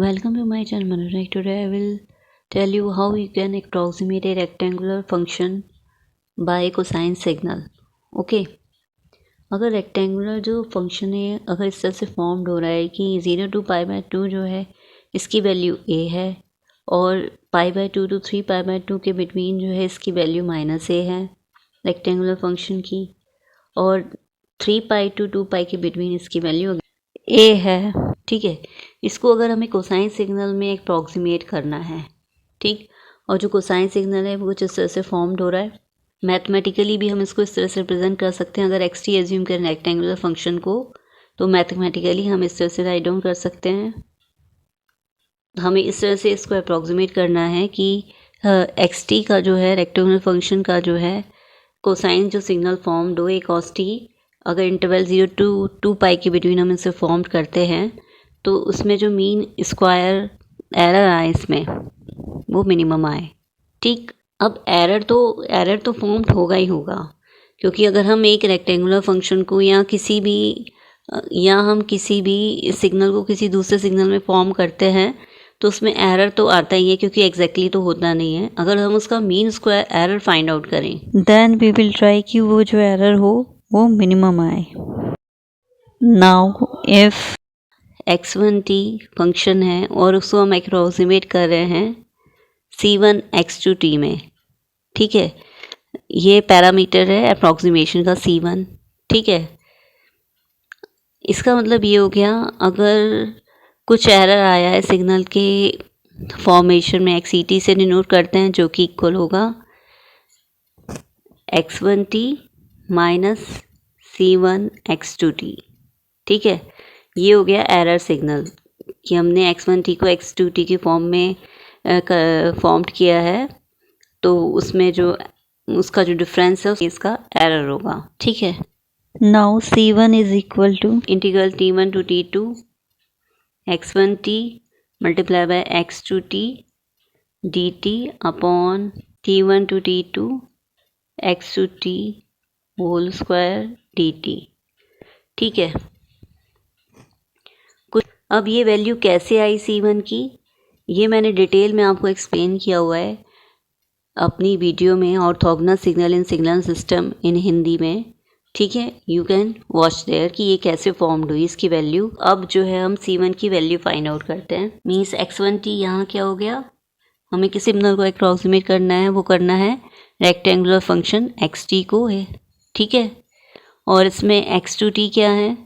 Welcome to my channel Manoj. Today I will tell you how you can approximate a rectangular function by cosine signal. Okay, अगर rectangular जो function है अगर इस तरह से formed हो रहा है कि 0 to π/2 जो है इसकी वैल्यू a है और π/2 to 3π/2 के बिटवीन जो है इसकी वैल्यू -a है रेक्टेंगुलर फंक्शन की, और 3π to 2π के बिटवीन इसकी वैल्यू a है। ठीक है, इसको अगर हमें कोसाइन सिग्नल में अप्रॉक्सीमेट करना है, ठीक, और जो कोसाइन सिग्नल है वो कुछ इस तरह से फॉर्म्ड हो रहा है। मैथमेटिकली भी हम इसको इस तरह से रिप्रेजेंट कर सकते हैं। अगर एक्स टी एज्यूम करें रेक्टेंगुलर फंक्शन को तो मैथमेटिकली हम इस तरह से राइट डाउन कर सकते हैं। हमें इस तरह से इसको अप्रॉक्सीमेट करना है कि एक्स टी का जो है रेक्टेंगुलर फंक्शन का जो है कोसाइन जो सिग्नल फॉर्म्ड हो ए कॉस टी, अगर इंटरवल 0 to 2π के बिटवीन हम इसे फॉर्म करते हैं तो उसमें जो मीन स्क्वायर एरर आए इसमें वो मिनिमम आए। ठीक, अब एरर तो फॉर्म्ड होगा ही होगा, क्योंकि अगर हम एक रेक्टेंगुलर फंक्शन को या हम किसी भी सिग्नल को किसी दूसरे सिग्नल में फॉर्म करते हैं तो उसमें एरर तो आता ही है, क्योंकि एग्जैक्टली तो होता नहीं है। अगर हम उसका mean square error find out करें देन वी विल ट्राई कि वो जो एरर हो वो मिनिमम आए। नाउ इफ x1t फंक्शन है और उसको हम अप्रॉक्सीमेट कर रहे हैं c1 x2t में, ठीक है, ये पैरामीटर है अप्रॉक्सीमेशन का c1। ठीक है, इसका मतलब ये हो गया अगर कुछ एरर आया है सिग्नल के फॉर्मेशन में XCT से डिनोट करते हैं, जो कि इक्वल होगा x1t माइनस c1 x2t। ठीक है, ये हो गया एरर सिग्नल कि हमने x1t को x2t के फॉर्म में फॉर्म्ड किया है, तो उसमें जो उसका जो डिफरेंस है इसका एरर होगा। ठीक है, now c1 is equal to integral t1 to t2 x1t multiply by x2t dt upon t1 to t2 x2t whole square dt। ठीक है, अब ये वैल्यू कैसे आई c1 की, ये मैंने डिटेल में आपको एक्सप्लेन किया हुआ है अपनी वीडियो में, orthogonal signal in signal system in Hindi में। ठीक है, यू कैन वॉच देयर कि ये कैसे फॉर्म्ड हुई इसकी वैल्यू। अब जो है हम c1 की वैल्यू फाइंड आउट करते हैं। मीन्स x1t यहाँ क्या हो गया, हमें किस सिग्नल को अप्रॉक्सीमेट करना है, वो करना है रेक्टेंगुलर फंक्शन xt को है। ठीक है, और इसमें x2t क्या है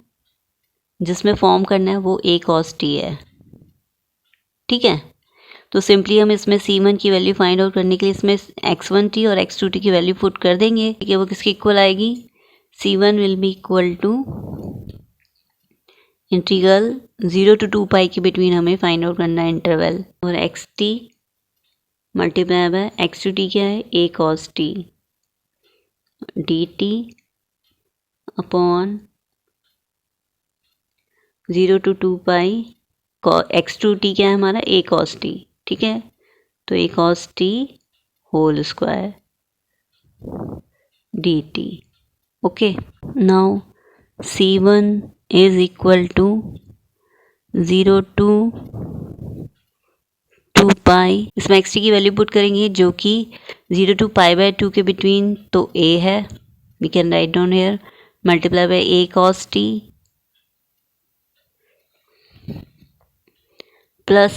जिसमें फॉर्म करना है वो a cos t है। ठीक है, तो सिंपली हम इसमें c1 की वैल्यू फाइंड आउट करने के लिए इसमें x1t और x2t की वैल्यू पुट कर देंगे। ठीक है, वो किसकी इक्वल आएगी, c1 will be equal to integral 0 to 2π के बिटवीन हमें फाइंड आउट करना है इंटरवल, और xt मल्टीप्लाई बाय x2t क्या है a cos t dt upon 0 to 2π x2t क्या है हमारा a cos t। ठीक है, तो a cos t whole square dt। Okay, now c1 is equal to 0 to 2π, इसमें xt की वैल्यू पुट करेंगे जो कि 0 to π/2 के बिटवीन तो a है, we can write down here, multiply by a cos t plus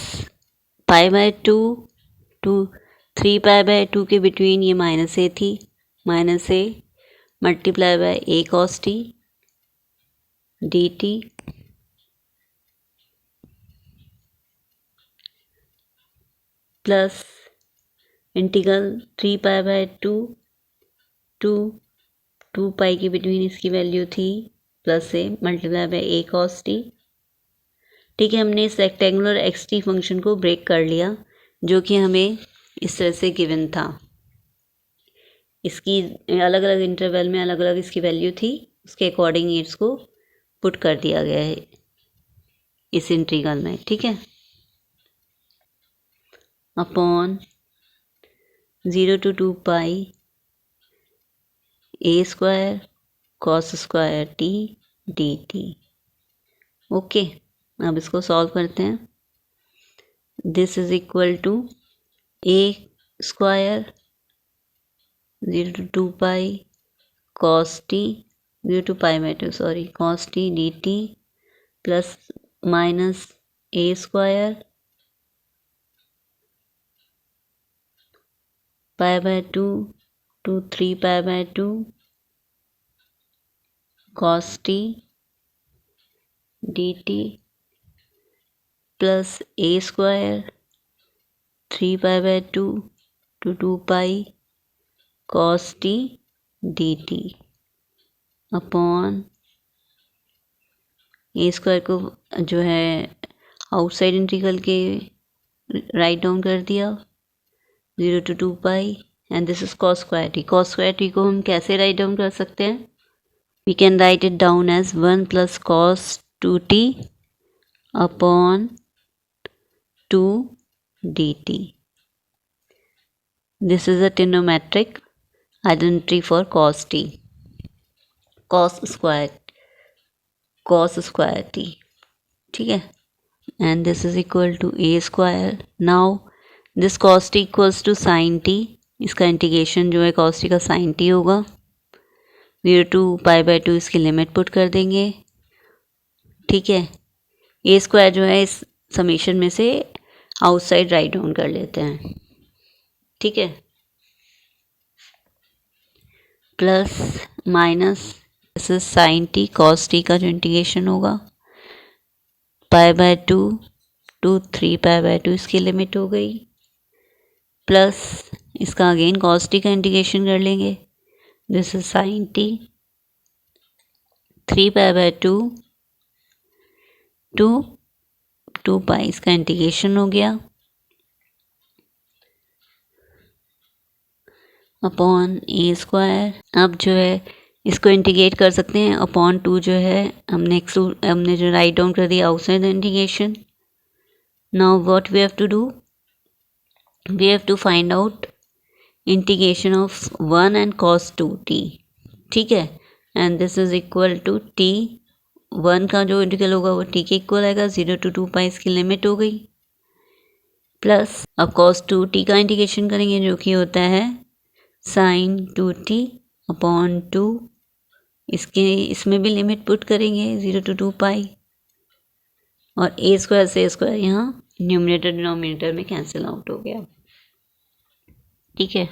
π/2 to 3π/2 के between ये -a थी, -a multiply by a cos t dt plus integral 3π/2 to 2π के बिटवीन इसकी वैल्यू थी plus a multiply by a cos t। ठीक है, हमने इस रेक्टेंगुलर xt फंक्शन को ब्रेक कर लिया जो कि हमें इस तरह से गिवन था। इसकी अलग अलग इंटरवल में अलग अलग इसकी वैल्यू थी, उसके अकॉर्डिंग इसको पुट कर दिया गया है इस इंटीग्रल में। ठीक है, upon 0 to 2π a square cos square t dt। Okay, अब इसको सॉल्व करते हैं। This is equal to a square 0 to 2 pi cos t 0 to pi by 2 cos t dt plus minus a square pi by 2 to 3 pi by 2 cos t dt plus a square 3 pi by 2 to 2 pi cos t dt upon a square को जो है outside integral के right down कर दिया 0 to 2 pi and this is cos square t. cos square t को हम कैसे right down कर सकते हैं? We can write it down as 1 plus cos 2t अपॉन 2 dt. This is a trigonometric identity for cos t. cos square t. ठीक है, and this is equal to a square. Now this cos t equals to sin t. इसका integration जो है cos t का sin t होगा. 0 to pi by 2 इसकी limit put कर देंगे. ठीक है, a स्क्वायर जो है इस समीशन में से आउटसाइड राइट डाउन कर लेते हैं. ठीक है, plus minus this is sine t cos t का जो इंटीग्रेशन होगा pi by 2 to 3 pi by 2 इसकी लिमिट हो गई. प्लस इसका अगेन कॉस टी का इंटीग्रेशन कर लेंगे. This is sine t 3 pi by 2 to 2 pi इसका इंटीग्रेशन हो गया अपॉन ए स्क्वायर. अब जो है इसको इंटीग्रेट कर सकते हैं अपॉन 2 जो है हमने जो राइट डाउन कर दिया outside the integration. Now what we have to do, we have to find out integration of 1 and cos 2t. ठीक है, and this is equal to t. 1 का जो इंटीग्रल होगा वो t के इक्वल आएगा. 0 to 2 पाई इसकी लिमिट हो गई. प्लस अब cos 2t का इंटीग्रेशन करेंगे जो कि होता है साइन 2t अपॉन 2. इसमें भी लिमिट पुट करेंगे 0 to 2 पाई और ए स्क्वायर से स्क्वायर यहाँ न्यूमरेटर डिनोमिनेटर में कैंसिल आउट हो गया. ठीक है,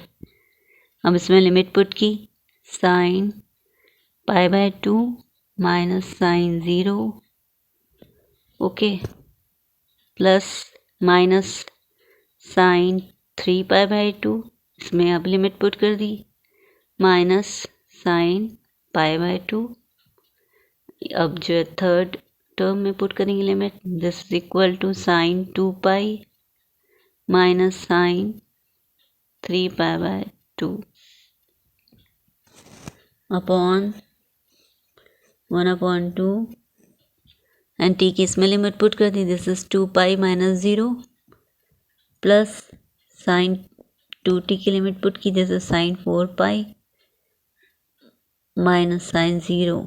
अब इसमें लिमिट पुट की sine pi by 2 minus sine 0 okay plus minus sine 3 pi by 2 इसमें अब लिमिट पुट कर दी माइनस साइन पाई बाय 2. अब जो थर्ड टर्म में पुट करेंगे limit. This is equal to sine 2 pi minus sine 3 pi by 2 upon 1/2 and t की इसमें लिमिट पुट कर दी. This is 2 pi minus 0 plus sine 2t की लिमिट पुट की. This is sine 4 pi minus sine 0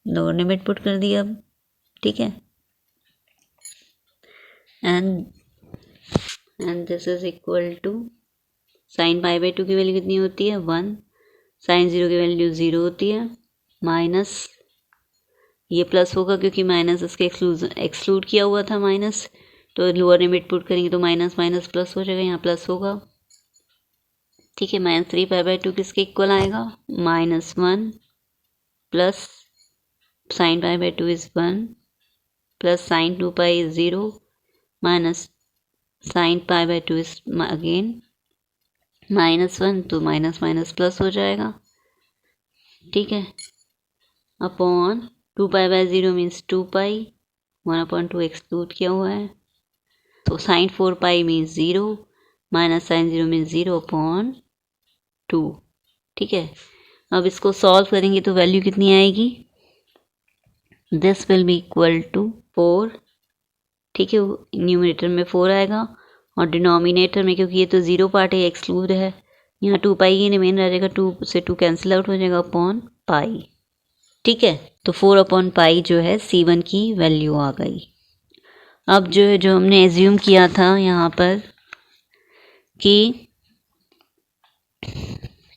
lower limit put कर दी अब. ठीक है, and this is equal to sine pi by 2 की वैल्यू कितनी होती है 1. साइन 0 की वैल्यू 0 होती है. माइनस ये प्लस होगा क्योंकि माइनस इसके एक्सक्लूड किया हुआ था माइनस, तो लोअर लिमिट पुट करेंगे तो माइनस माइनस प्लस हो जाएगा. यहाँ प्लस होगा. ठीक है, माइनस 3 पाई बाय 2 किसके इक्वल आएगा -1 plus sine pi by 2 is 1 plus sine 2 pi is 0 minus sine pi by 2 is again -1 तो माइनस माइनस प्लस हो जाएगा. ठीक है, upon 2 pi by 0 means 2 pi 1/2 exclude किया हुआ है तो sine 4 pi means 0 minus sine 0 means 0 upon 2. ठीक है, अब इसको सॉल्व करेंगे तो वैल्यू कितनी आएगी. This will be equal to 4. ठीक है, न्यूमरेटर में 4 आएगा और डिनोमिनेटर में क्योंकि ये तो 0 पार्ट है एक्सक्लूड है यहाँ 2 पाई ही रिमेन रह जाएगा. 2 से 2 कैंसिल आउट हो जाएगा अपॉन पाई. ठीक है, तो 4 अपॉन पाई जो है C1 की वैल्यू आ गई. अब जो है जो हमने एज्यूम किया था यहाँ पर कि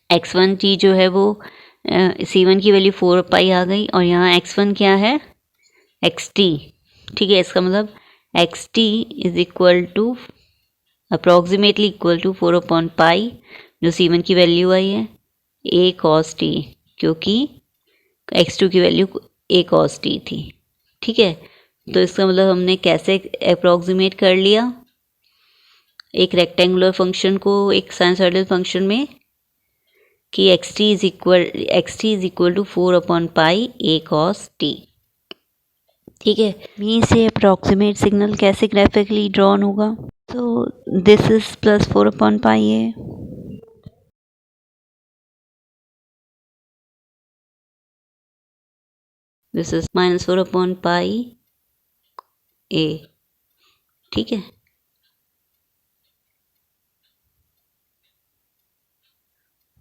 x1t जो है वो c1 की वैल्यू 4 पाई आ गई और यहाँ x1 क्या है xt। ठीक है, इसका मतलब xt is equal to approximately equal to 4/पाई जो c1 की वैल्यू आई है a cos t, क्योंकि x2 की वैल्यू a cos t थी। ठीक है, तो इसका मतलब हमने कैसे अप्रॉक्सीमेट कर लिया एक रेक्टेंगुलर फंक्शन को एक साइनसॉइडल फंक्शन में कि xt इज इक्वल टू 4/पाई a cos t। ठीक है, मी से अप्रॉक्सीमेट सिग्नल कैसे ग्राफिकली ड्रॉन होगा, तो दिस इज प्लस 4/पाई a, दिस इज माइनस 4/पाई a। ठीक है,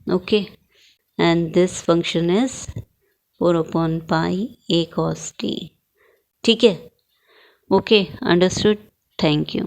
okay, and this function is 4/पाई a cos t। ठीक है, ओके, अंडरस्टूड, थैंक यू।